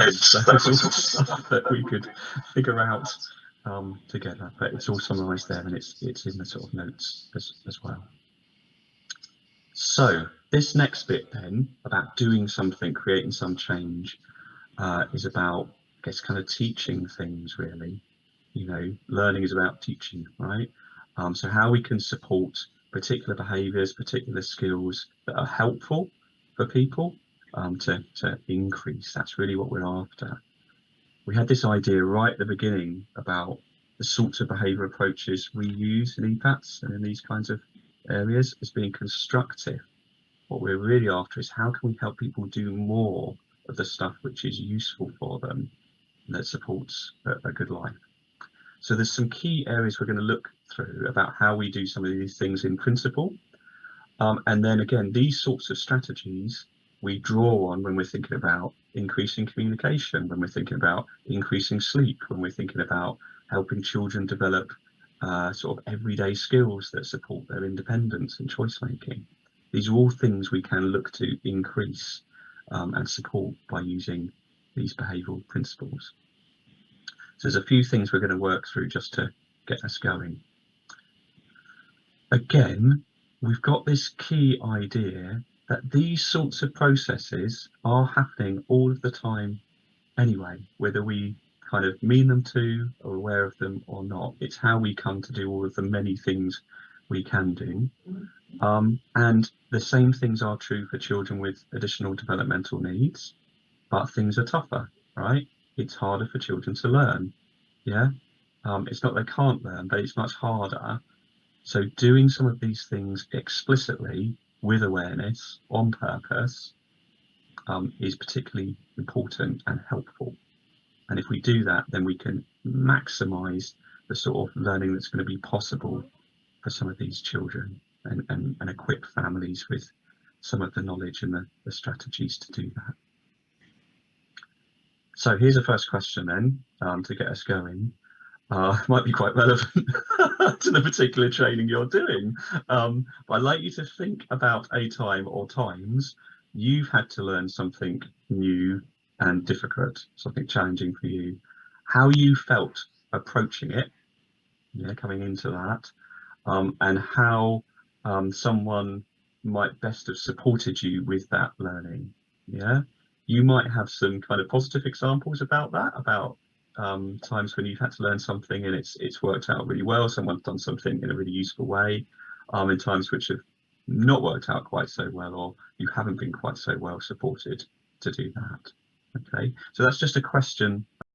there's all the stuff that we could figure out together, but it's all summarised there, and it's in the sort of notes as well. So this next bit then about doing something, creating some change, is about, I guess, kind of teaching things really. You know, learning is about teaching, right? So how we can support particular behaviours, particular skills that are helpful for people to increase. That's really what we're after. We had this idea right at the beginning about the sorts of behaviour approaches we use in EPATS and in these kinds of areas as being constructive. What we're really after is how can we help people do more of the stuff which is useful for them and that supports a good life. So there's some key areas we're going to look through about how we do some of these things in principle. And then again, these sorts of strategies we draw on when we're thinking about increasing communication, when we're thinking about increasing sleep, when we're thinking about helping children develop sort of everyday skills that support their independence and choice making. These are all things we can look to increase and support by using these behavioural principles. So there's a few things we're going to work through just to get us going. Again, we've got this key idea that these sorts of processes are happening all of the time anyway, whether we kind of mean them to or aware of them or not. It's how we come to do all of the many things we can do. And the same things are true for children with additional developmental needs, but things are tougher, right? It's harder for children to learn. Yeah, it's not they can't learn, but it's much harder. So doing some of these things explicitly with awareness on purpose is particularly important and helpful. And if we do that, then we can maximize the sort of learning that's going to be possible for some of these children and equip families with some of the knowledge and the strategies to do that. So here's a first question then to get us going. Might be quite relevant to the particular training you're doing. But I'd like you to think about a time or times you've had to learn something new and difficult, something challenging for you, how you felt approaching it, yeah, coming into that, and how someone might best have supported you with that learning. Yeah, you might have some kind of positive examples about that, about times when you've had to learn something and it's worked out really well, someone's done something in a really useful way, in times which have not worked out quite so well, or you haven't been quite so well supported to do that. Okay, so that's just a question